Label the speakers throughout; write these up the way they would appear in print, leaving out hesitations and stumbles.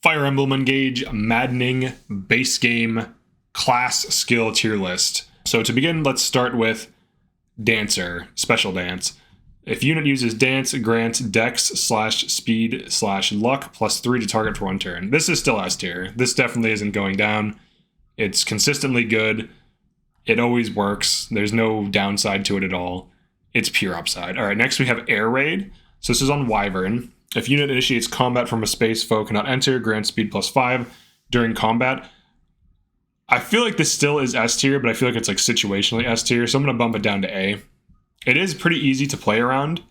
Speaker 1: Fire Emblem Engage Maddening base game class skill tier list. So to begin, let's start with Dancer, Special Dance. If unit uses Dance, it grants Dex/Speed/Luck +3 to target for 1 turn. This is still S tier. This definitely isn't going down. It's consistently good. It always works. There's no downside to it at all. It's pure upside. All right, next we have Air Raid. So this is on Wyvern. If unit initiates combat from a space foe cannot enter, grants speed +5 during combat. I feel like this still is S tier, but I feel like it's like situationally S tier, so I'm going to bump it down to A. It is pretty easy to play around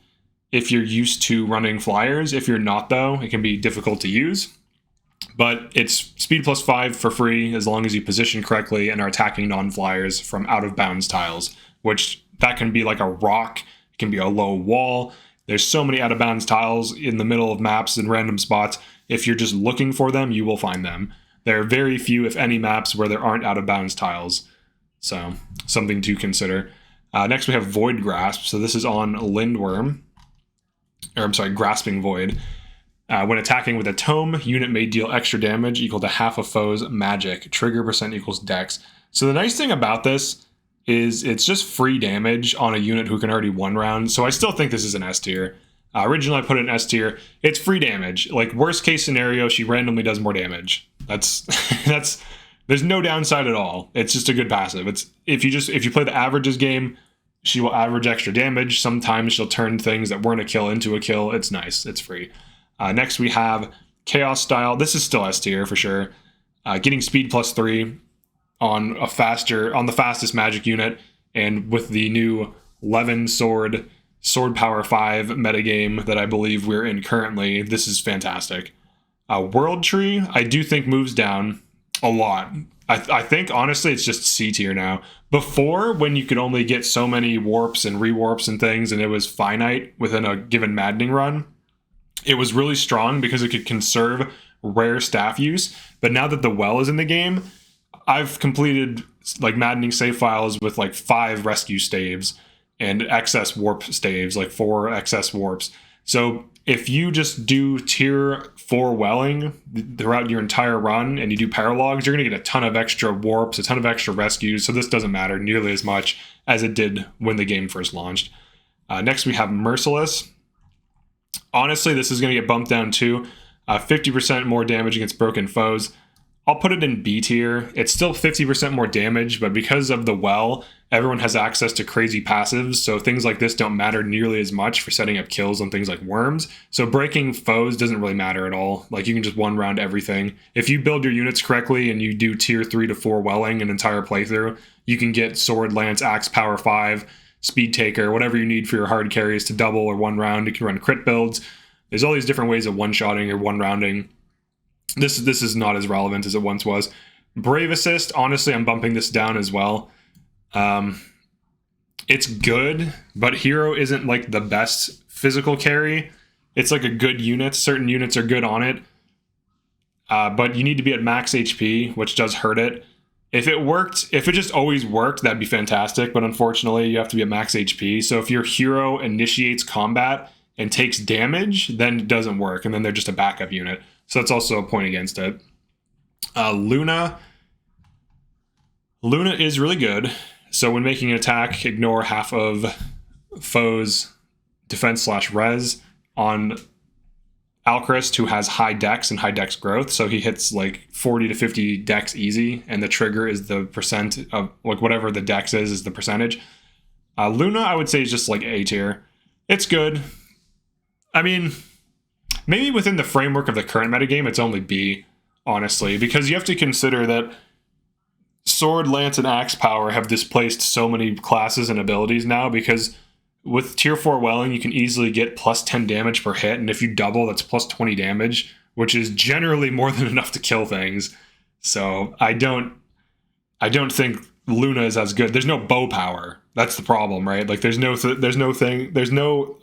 Speaker 1: if you're used to running flyers. If you're not, though, it can be difficult to use. But it's speed +5 for free as long as you position correctly and are attacking non-flyers from out-of-bounds tiles, which that can be like a rock, it can be a low wall. There's so many out-of-bounds tiles in the middle of maps and random spots. If you're just looking for them, you will find them. There are very few, if any, maps where there aren't out-of-bounds tiles. So, something to consider. Next, we have Void Grasp. So this is on Lindworm. Grasping Void. When attacking with a tome, unit may deal extra damage equal to half a foe's magic. Trigger % equals dex. So the nice thing about this is it's just free damage on a unit who can already one round. So I still think this is an S tier. Originally, I put it in S tier. It's free damage. Like, worst case scenario, she randomly does more damage. That's there's no downside at all. It's just a good passive. It's if you play the averages game, she will average extra damage. Sometimes she'll turn things that weren't a kill into a kill. It's nice. It's free. Next, we have Chaos Style. This is still S tier for sure. Getting speed +3 on the fastest magic unit, and with the new Levin Sword Power 5 metagame that I believe we're in currently, this is fantastic. World Tree, I do think moves down a lot. I think, honestly, it's just C tier now. Before, when you could only get so many warps and rewarps and things, and it was finite within a given Maddening run, it was really strong because it could conserve rare staff use. But now that the well is in the game, I've completed like Maddening save files with like 5 rescue staves and excess warp staves, like 4 excess warps. So if you just do tier 4 welling throughout your entire run and you do paralogs, you're going to get a ton of extra warps, a ton of extra rescues. So this doesn't matter nearly as much as it did when the game first launched. Next, we have Merciless. Honestly, this is going to get bumped down too. 50% more damage against broken foes. I'll put it in B tier. It's still 50% more damage, but because of the well, everyone has access to crazy passives, so things like this don't matter nearly as much for setting up kills on things like worms. So breaking foes doesn't really matter at all. Like, you can just one round everything. If you build your units correctly and you do tier 3 to 4 welling an entire playthrough, you can get Sword, Lance, Axe, Power 5, Speed Taker, whatever you need for your hard carries to double or one round. You can run crit builds. There's all these different ways of one-shotting or one-rounding. This is not as relevant as it once was. Brave Assist, honestly, I'm bumping this down as well. It's good, but Hero isn't like the best physical carry. It's like a good unit. Certain units are good on it. But you need to be at max HP, which does hurt it. If it just always worked, that'd be fantastic. But unfortunately, you have to be at max HP. So if your hero initiates combat and takes damage, then it doesn't work. And then they're just a backup unit. So that's also a point against it. Luna. Luna is really good. So when making an attack, ignore half of foes' defense/res on Alchrist, who has high dex and high dex growth. So he hits like 40 to 50 dex easy, and the trigger is the percent of like whatever the dex is the percentage. Luna, I would say, is just like A tier. It's good. I mean, maybe within the framework of the current metagame, it's only B, honestly, because you have to consider that Sword, Lance, and Axe power have displaced so many classes and abilities now, because with tier 4 welling, you can easily get plus 10 damage per hit, and if you double, that's plus 20 damage, which is generally more than enough to kill things. So I don't think Luna is as good. There's no bow power. That's the problem, right? Like there's no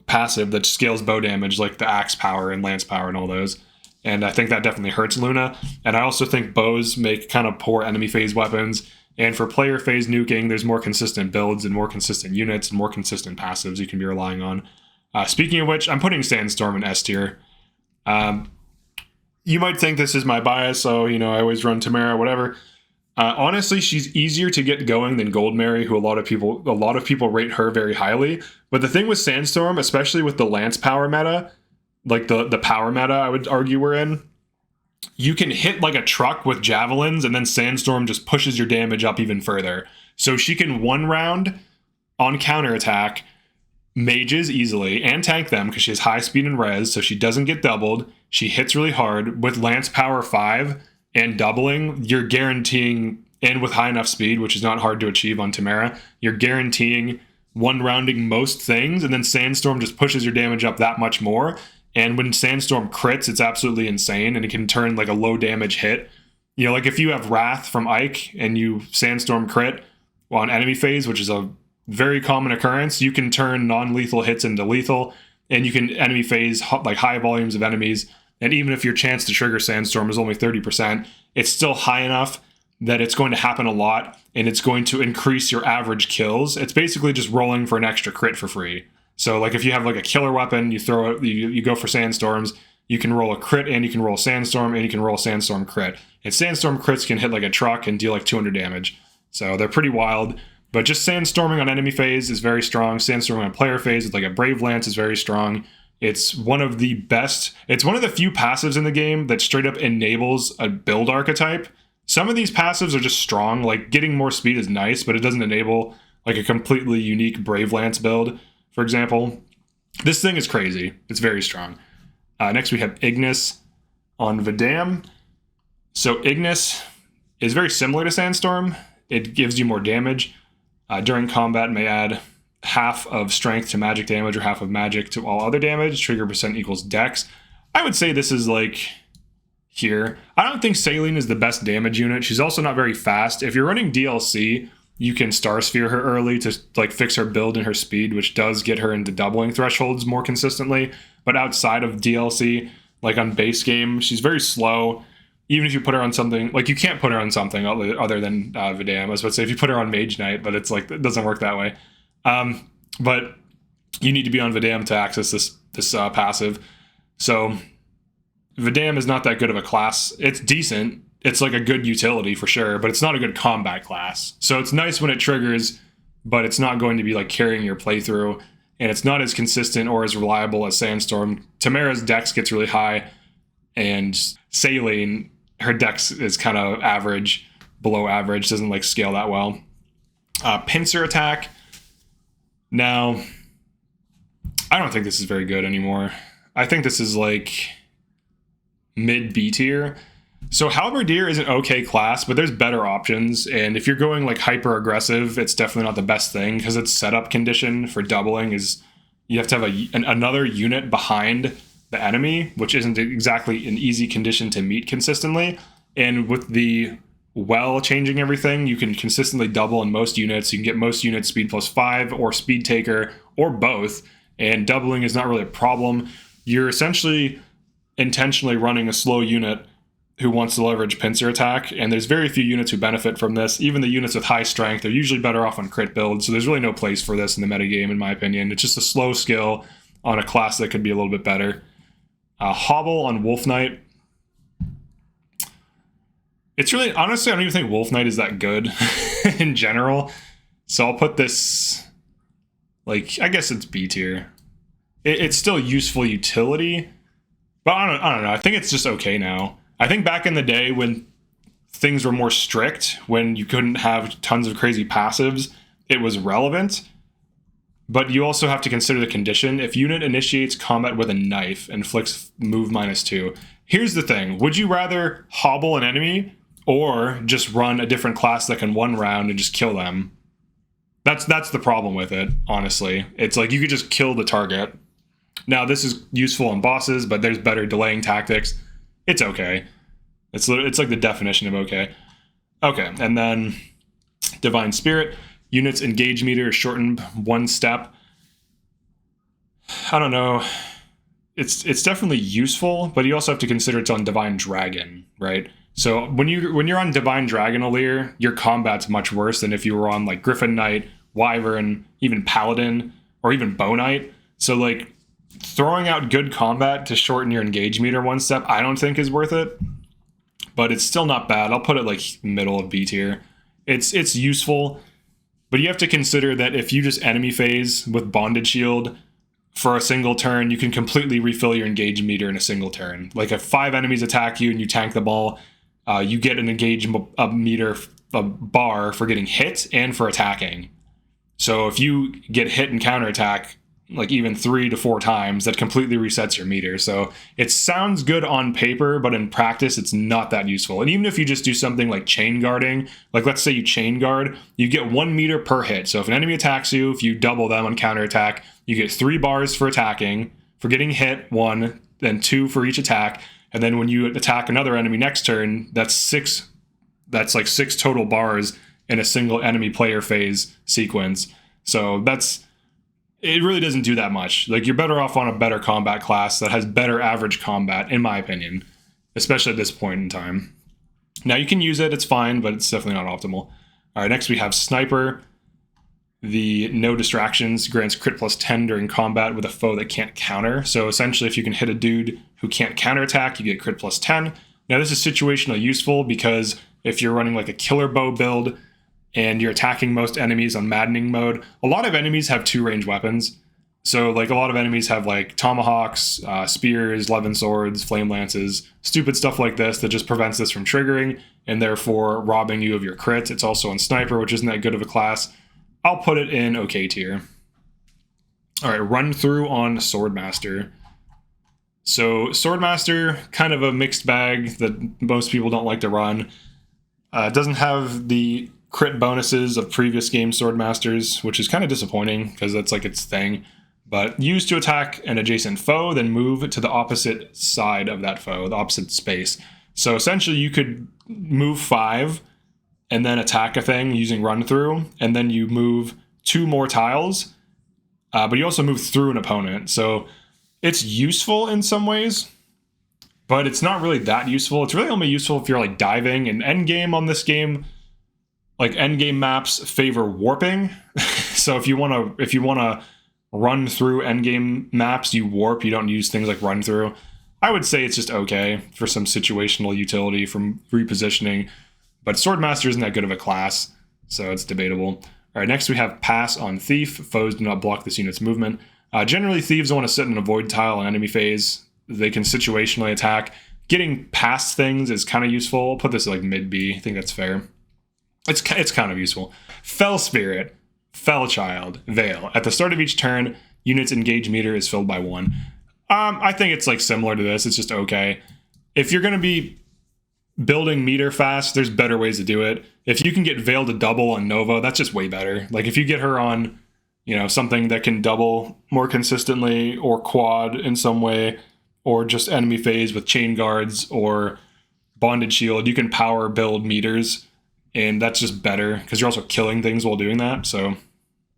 Speaker 1: passive that scales bow damage like the Axe power and Lance power and all those. And I think that definitely hurts Luna. And I also think bows make kind of poor enemy phase weapons. And for player phase nuking, there's more consistent builds and more consistent units and more consistent passives you can be relying on. Speaking of which, I'm putting Sandstorm in S tier. You might think this is my bias, so, I always run Tamara, whatever. Honestly, she's easier to get going than Gold Mary, who a lot of people rate her very highly. But the thing with Sandstorm, especially with the Lance power meta, like the power meta, I would argue we're in, you can hit like a truck with javelins, and then Sandstorm just pushes your damage up even further. So she can one round on counterattack mages easily and tank them because she has high speed and res, so she doesn't get doubled. She hits really hard. With Lance Power 5 and doubling, you're guaranteeing, and with high enough speed, which is not hard to achieve on Tamara, you're guaranteeing one rounding most things, and then Sandstorm just pushes your damage up that much more. And when Sandstorm crits, it's absolutely insane, and it can turn like a low damage hit. Like if you have Wrath from Ike and you Sandstorm crit on enemy phase, which is a very common occurrence, you can turn non-lethal hits into lethal, and you can enemy phase like high volumes of enemies. And even if your chance to trigger Sandstorm is only 30%, it's still high enough that it's going to happen a lot, and it's going to increase your average kills. It's basically just rolling for an extra crit for free. So like if you have like a killer weapon, you throw it, you go for Sandstorms, you can roll a crit, and you can roll Sandstorm, and you can roll Sandstorm crit. And Sandstorm crits can hit like a truck and deal like 200 damage. So they're pretty wild. But just Sandstorming on enemy phase is very strong. Sandstorming on player phase with like a Brave Lance is very strong. It's one of the best. It's one of the few passives in the game that straight up enables a build archetype. Some of these passives are just strong. Like getting more speed is nice, but it doesn't enable like a completely unique Brave Lance build, for example. This thing is crazy. It's very strong. Next we have Ignis on Vidam. So Ignis is very similar to Sandstorm. It gives you more damage. During combat, may add half of strength to magic damage or half of magic to all other damage. Trigger percent equals dex. I would say this is like here. I don't think Saline is the best damage unit. She's also not very fast. If you're running DLC, you can Star Sphere her early to like fix her build and her speed, which does get her into doubling thresholds more consistently. But outside of DLC, like on base game, she's very slow. Even if you put her on something, like you can't put her on something other than Vidam. I was about to say if you put her on Mage Knight, but it's like, it doesn't work that way. But you need to be on Vidam to access this passive. So Vidam is not that good of a class. It's decent. It's like a good utility for sure, but it's not a good combat class. So it's nice when it triggers, but it's not going to be like carrying your playthrough, and it's not as consistent or as reliable as Sandstorm. Tamara's dex gets really high, and Saline, her dex is kind of average, below average, doesn't like scale that well. Pincer attack. Now, I don't think this is very good anymore. I think this is like mid B tier. So Halberdier is an okay class, but there's better options. And if you're going like hyper aggressive, it's definitely not the best thing, because its setup condition for doubling is you have to have another unit behind the enemy, which isn't exactly an easy condition to meet consistently. And with the well changing everything, you can consistently double in most units. You can get most units speed +5 or speed taker or both, and doubling is not really a problem. You're essentially intentionally running a slow unit who wants to leverage pincer attack, and there's very few units who benefit from this. Even the units with high strength are usually better off on crit builds, so there's really no place for this in the metagame, in my opinion. It's just a slow skill on a class that could be a little bit better. Hobble on Wolf Knight. It's really, honestly, I don't even think Wolf Knight is that good in general. So I'll put this, like, I guess it's B tier. It's still useful utility, but I don't know. I think it's just okay now. I think back in the day when things were more strict, when you couldn't have tons of crazy passives, it was relevant. But you also have to consider the condition. If unit initiates combat with a knife, inflicts move -2. Here's the thing. Would you rather hobble an enemy or just run a different class that can one round and just kill them? That's the problem with it, honestly. It's like you could just kill the target. Now, this is useful on bosses, but there's better delaying tactics. It's okay. It's like the definition of okay. Okay, and then Divine Spirit. Units engage meter is shortened 1 step. I don't know. It's definitely useful, but you also have to consider it's on Divine Dragon, right? So when you're on Divine Dragon Allure, your combat's much worse than if you were on like Griffin Knight, Wyvern, even Paladin, or even Bow Knight. So like Throwing out good combat to shorten your engage meter one step, I don't think is worth it, but it's still not bad. I'll put it like middle of B tier. It's useful, but you have to consider that if you just enemy phase with Bonded Shield for a single turn, you can completely refill your engage meter in a single turn. Like if 5 enemies attack you and you tank the ball, you get an engage meter, a bar for getting hit and for attacking. So if you get hit and counterattack, like even 3 to 4 times, that completely resets your meter. So it sounds good on paper, but in practice, it's not that useful. And even if you just do something like chain guarding, like let's say you chain guard, you get 1 meter per hit. So if an enemy attacks you, if you double them on counterattack, you get 3 bars for attacking, for getting hit, 1, then 2 for each attack. And then when you attack another enemy next turn, that's 6. That's like 6 total bars in a single enemy player phase sequence. So it really doesn't do that much. Like you're better off on a better combat class that has better average combat, in my opinion, especially at this point in time. Now you can use it, it's fine, but it's definitely not optimal. All right, next we have Sniper. The no distractions grants crit plus 10 during combat with a foe that can't counter. So essentially, if you can hit a dude who can't counterattack, you get crit plus 10. Now this is situationally useful because if you're running like a killer bow build and you're attacking most enemies on Maddening mode, a lot of enemies have 2 range weapons. So like a lot of enemies have like tomahawks, spears, levin swords, flame lances, stupid stuff like this that just prevents this from triggering and therefore robbing you of your crit. It's also on Sniper, which isn't that good of a class. I'll put it in okay tier. All right, run through on Swordmaster. So Swordmaster, kind of a mixed bag that most people don't like to run. It doesn't have the crit bonuses of previous game Swordmasters, which is kind of disappointing because that's like its thing. But use to attack an adjacent foe, then move to the opposite side of that foe, the opposite space. So essentially you could move 5 and then attack a thing using run through, and then you move 2 more tiles, but you also move through an opponent. So it's useful in some ways, but it's not really that useful. It's really only useful if you're like diving, and endgame on this game, like endgame maps favor warping. So if you want to run through endgame maps, you warp. You don't use things like run through. I would say it's just okay for some situational utility from repositioning, but Swordmaster isn't that good of a class, so it's debatable. All right, next we have Pass on Thief. Foes do not block this unit's movement. Generally, thieves want to sit in a void tile on enemy phase. They can situationally attack. Getting past things is kind of useful. I'll put this like mid B. I think that's fair. It's kind of useful. Fell Spirit, Fell Child, Veil. At the start of each turn, unit's engage meter is filled by 1. I think it's like similar to this. It's just okay. If you're going to be building meter fast, there's better ways to do it. If you can get Veil to double on Nova, that's just way better. Like if you get her on, something that can double more consistently or quad in some way, or just enemy phase with chain guards or bonded shield, you can power build meters, and that's just better because you're also killing things while doing that. So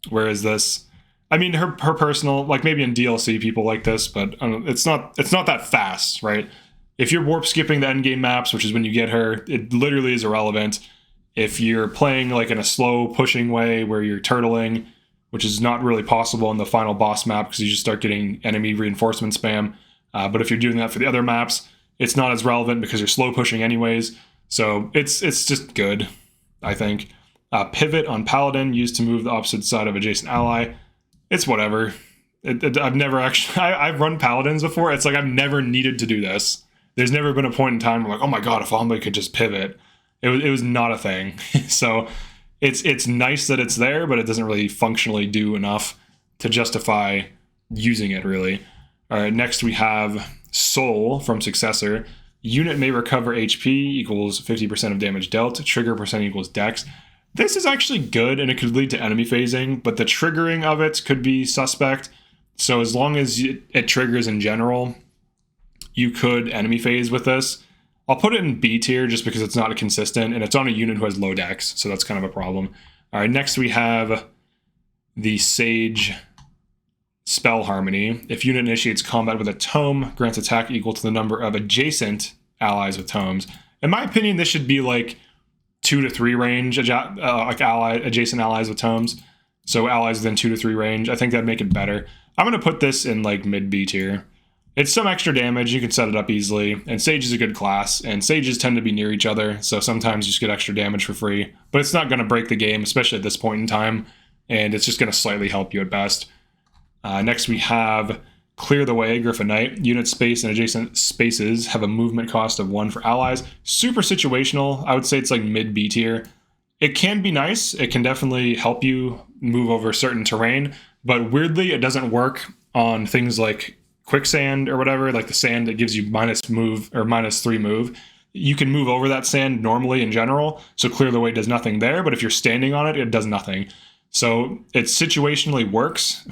Speaker 1: whereas this, I mean, her personal, like maybe in DLC people like this, but it's not that fast, right? If you're warp skipping the endgame maps, which is when you get her, it literally is irrelevant. If you're playing like in a slow pushing way where you're turtling, which is not really possible in the final boss map because you just start getting enemy reinforcement spam. But if you're doing that for the other maps, it's not as relevant because you're slow pushing anyways. So it's just good, I think. Pivot on Paladin, used to move the opposite side of adjacent ally. It's whatever. I've never actually... I've run Paladins before. It's like I've never needed to do this. There's never been a point in time where like, oh my god, if Ombre could just pivot. It was not a thing. So it's nice that it's there, but it doesn't really functionally do enough to justify using it, really. All right, next we have Soul from Successor. Unit may recover HP equals 50% of damage dealt. Trigger percent equals dex. This is actually good, and it could lead to enemy phasing, but the triggering of it could be suspect. So as long as it triggers in general, you could enemy phase with this. I'll put it in B tier just because it's not consistent, and it's on a unit who has low dex, so that's kind of a problem. All right, next we have the Sage Spell Harmony. If unit initiates combat with a tome, grants attack equal to the number of adjacent allies with tomes. In my opinion, this should be like 2 to 3 range, like adjacent allies with tomes. So allies within 2 to 3 range. I think that'd make it better. I'm going to put this in like mid B tier. It's some extra damage. You can set it up easily. And Sage is a good class. And Sages tend to be near each other. So sometimes you just get extra damage for free. But it's not going to break the game, especially at this point in time. And it's just going to slightly help you at best. Next we have Clear the Way, Griffin Knight. Unit space and adjacent spaces have a movement cost of 1 for allies. Super situational. I would say it's like mid B tier. It can be nice. It can definitely help you move over certain terrain. But weirdly, it doesn't work on things like quicksand or whatever, like the sand that gives you -3 move. You can move over that sand normally in general. So Clear the Way does nothing there. But if you're standing on it, it does nothing. So it situationally works.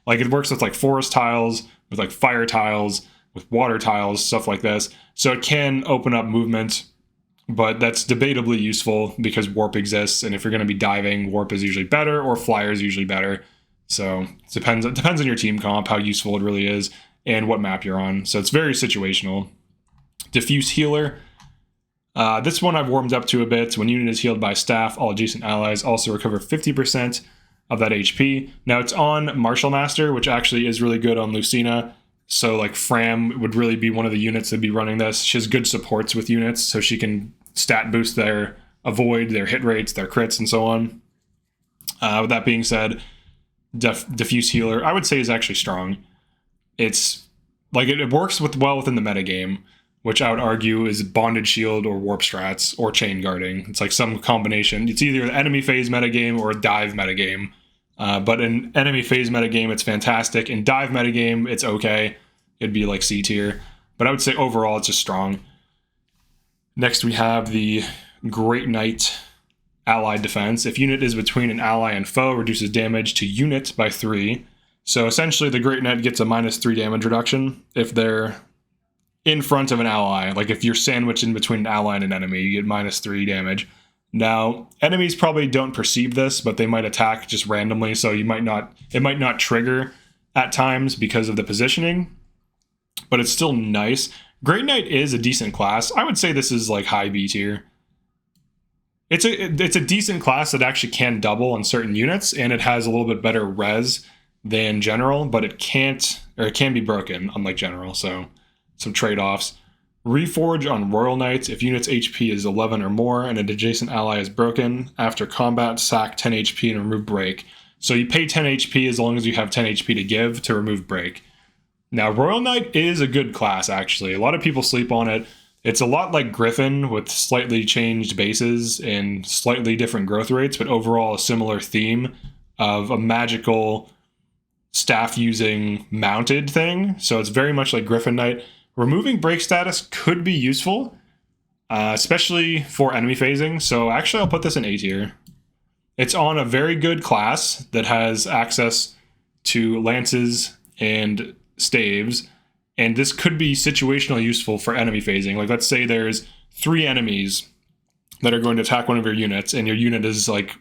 Speaker 1: Like it works with like forest tiles, with like fire tiles, with water tiles, stuff like this. So it can open up movement, but that's debatably useful because warp exists. And if you're going to be diving, warp is usually better, or flyer is usually better. So it depends on your team comp, how useful it really is, and what map you're on. So it's very situational. Diffuse Healer. This one I've warmed up to a bit. When unit is healed by staff, all adjacent allies also recover 50% of that HP. Now it's on Martial Master, which actually is really good on Lucina. So like Fram would really be one of the units that'd be running this. She has good supports with units, so she can stat boost their avoid, their hit rates, their crits, and so on. With that being said, Diffuse Healer, I would say, is actually strong. It's like it works well within the metagame, which I would argue is Bonded Shield or Warp Strats or Chain Guarding. It's like some combination. It's either the enemy phase metagame or a dive metagame. But in enemy phase metagame, it's fantastic. In dive metagame, it's okay. It'd be like C tier. But I would say overall, it's just strong. Next, we have the Great Knight Allied Defense. If unit is between an ally and foe, reduces damage to unit by 3. So essentially, the Great Knight gets a -3 damage reduction if they're in front of an ally. Like if you're sandwiched in between an ally and an enemy, you get -3 damage. Now, enemies probably don't perceive this, but they might attack just randomly, so it might not trigger at times because of the positioning, but it's still nice. Great Knight is a decent class. I would say this is like high B tier. It's a decent class that actually can double on certain units, and it has a little bit better res than General, but it can be broken, unlike General, so some trade-offs. Reforge on Royal Knights. If unit's HP is 11 or more and an adjacent ally is broken, after combat, sack 10 HP and remove break. So you pay 10 HP as long as you have 10 HP to give to remove break. Now, Royal Knight is a good class, actually. A lot of people sleep on it. It's a lot like Griffin with slightly changed bases and slightly different growth rates, but overall a similar theme of a magical staff-using mounted thing. So it's very much like Griffin Knight. Removing break status could be useful, especially for enemy phasing. So actually, I'll put this in A tier. It's on a very good class that has access to lances and staves, and this could be situationally useful for enemy phasing. Like, let's say there's 3 enemies that are going to attack one of your units, and your unit is like,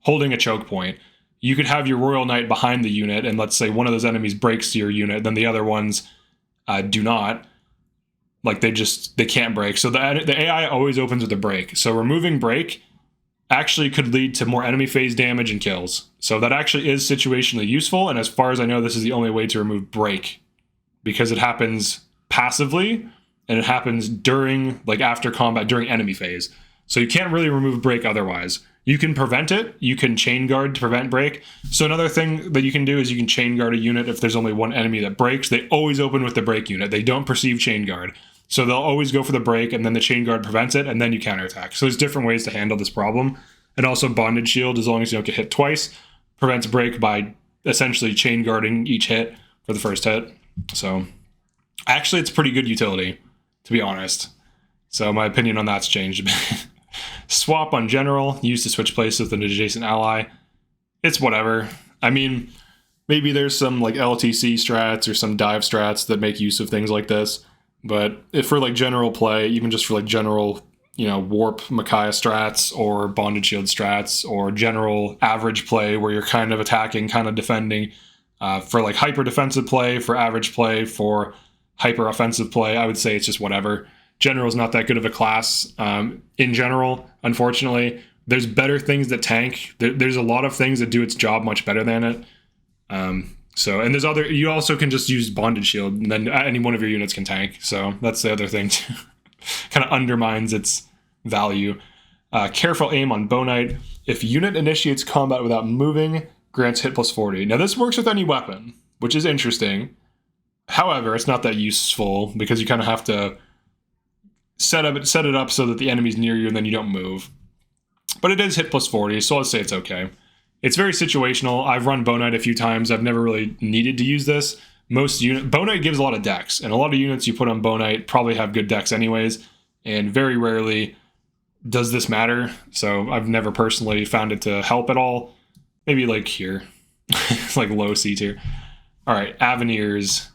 Speaker 1: holding a choke point. You could have your Royal Knight behind the unit, and let's say one of those enemies breaks to your unit, then the other ones do not. Like they can't break. So the AI always opens with a break. So removing break actually could lead to more enemy phase damage and kills. So that actually is situationally useful. And as far as I know, this is the only way to remove break, because it happens passively and it happens after combat, during enemy phase. So you can't really remove break otherwise. You can prevent it. You can chain guard to prevent break. So another thing that you can do is you can chain guard a unit if there's only one enemy that breaks. They always open with the break unit. They don't perceive chain guard. So they'll always go for the break, and then the chain guard prevents it, and then you counterattack. So there's different ways to handle this problem. And also Bonded Shield, as long as you don't get hit twice, prevents break by essentially chain guarding each hit for the first hit. So actually, it's pretty good utility, to be honest. So my opinion on that's changed a bit. Swap on General, used to switch places with an adjacent ally. It's whatever. I mean, maybe there's some like LTC strats or some dive strats that make use of things like this. But if for like general play, even just for like general, Warp Micaiah strats or Bonded Shield strats or general average play where you're kind of attacking, kind of defending, for like hyper defensive play, for average play, for hyper offensive play, I would say it's just whatever. General is not that good of a class in general, unfortunately, There's better things that tank. There's a lot of things that do its job much better than it. And there's other, you also can just use Bonded Shield, and then any one of your units can tank. So that's the other thing too. Kind of undermines its value. Careful aim on Bow Knight. If unit initiates combat without moving, grants hit plus 40. Now this works with any weapon, which is interesting. However, it's not that useful because you kind of have to set it up so that the enemy's near you and then you don't move. But it is hit plus 40, so let's say it's okay. It's very situational. I've run Bow Knight a few times. I've never really needed to use this. Bow Knight gives a lot of dex, and a lot of units you put on Bow Knight probably have good dex anyways, and very rarely does this matter. So I've never personally found it to help at all. Maybe like here. It's like low C tier. All right, Avenir's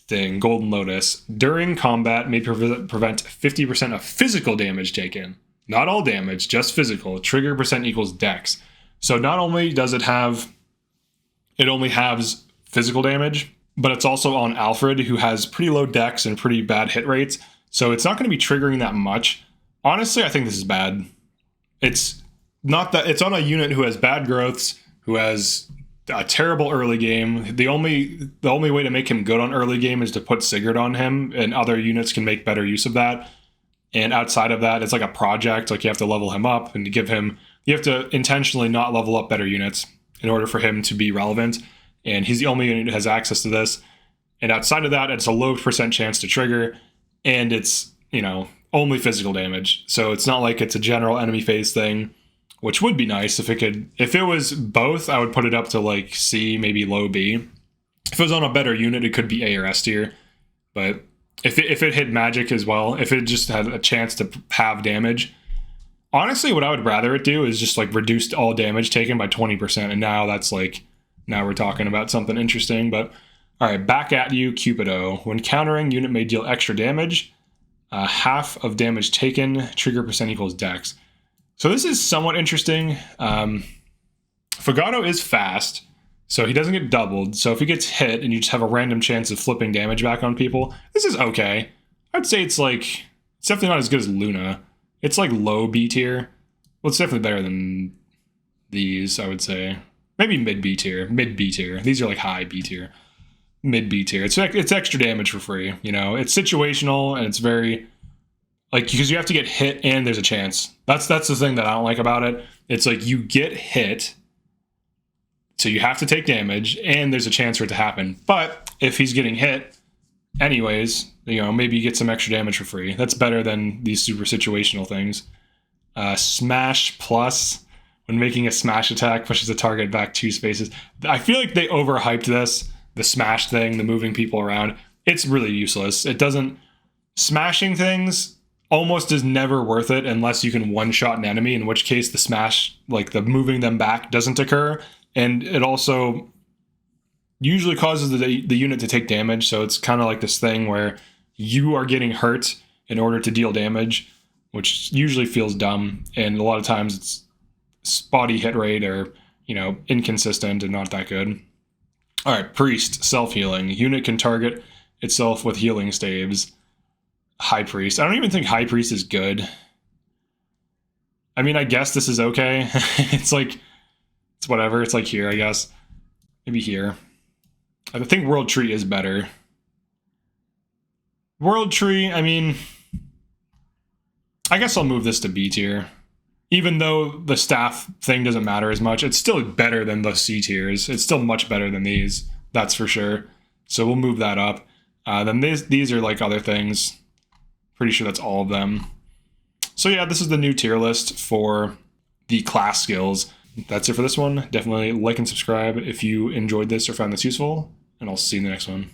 Speaker 1: thing, Golden Lotus. During combat may prevent 50% of physical damage taken. Not all damage, just physical. Trigger percent equals dex. So not only does it only has physical damage, but it's also on Alfred, who has pretty low dex and pretty bad hit rates. So it's not going to be triggering that much. Honestly, I think this is bad. It's not that it's on a unit who has bad growths, who has a terrible early game. The only way to make him good on early game is to put Sigurd on him, and other units can make better use of that. And outside of that, it's like a project. Like you have to level him up, and you have to intentionally not level up better units in order for him to be relevant. And he's the only unit that has access to this. And outside of that, it's a low percent chance to trigger, and it's, only physical damage. So it's not like it's a general enemy phase thing, which would be nice if it was both. I would put it up to like C, maybe low B. If it was on a better unit, it could be A or S tier. But if it hit magic as well, if it just had a chance to have damage, honestly, what I would rather it do is just like reduce all damage taken by 20%. And now we're talking about something interesting. But all right, back at you, Cupido. When countering, unit may deal extra damage. Half of damage taken, trigger percent equals dex. So this is somewhat interesting. Fogado is fast, so he doesn't get doubled. So if he gets hit and you just have a random chance of flipping damage back on people, this is okay. I'd say it's definitely not as good as Luna. It's like low B tier. Well, it's definitely better than these, I would say. Maybe mid B tier. These are like high B tier. Mid B tier. It's extra damage for free. It's situational, and it's very because you have to get hit and there's a chance. That's the thing that I don't like about it. It's like you get hit, so you have to take damage, and there's a chance for it to happen. But if he's getting hit anyways, maybe you get some extra damage for free. That's better than these super situational things. Smash plus. When making a smash attack, pushes a target back 2 spaces. I feel like they overhyped this. The smash thing, the moving people around, it's really useless. Smashing things almost is never worth it unless you can one-shot an enemy, in which case the smash, the moving them back, doesn't occur. And it also usually causes the unit to take damage, so it's kind of like this thing where you are getting hurt in order to deal damage, which usually feels dumb, and a lot of times it's spotty hit rate or, inconsistent and not that good. All right, Priest, self-healing. Unit can target itself with healing staves. High Priest. I don't even think High Priest is good. I mean, I guess this is okay. It's whatever. It's like here, I guess. Maybe here. I think World Tree is better. World Tree, I mean, I guess I'll move this to B tier. Even though the staff thing doesn't matter as much, it's still better than the C tiers. It's still much better than these, that's for sure. So we'll move that up. Then these are like other things. Pretty sure that's all of them. So yeah, this is the new tier list for the class skills. That's it for this one. Definitely like and subscribe if you enjoyed this or found this useful, and I'll see you in the next one.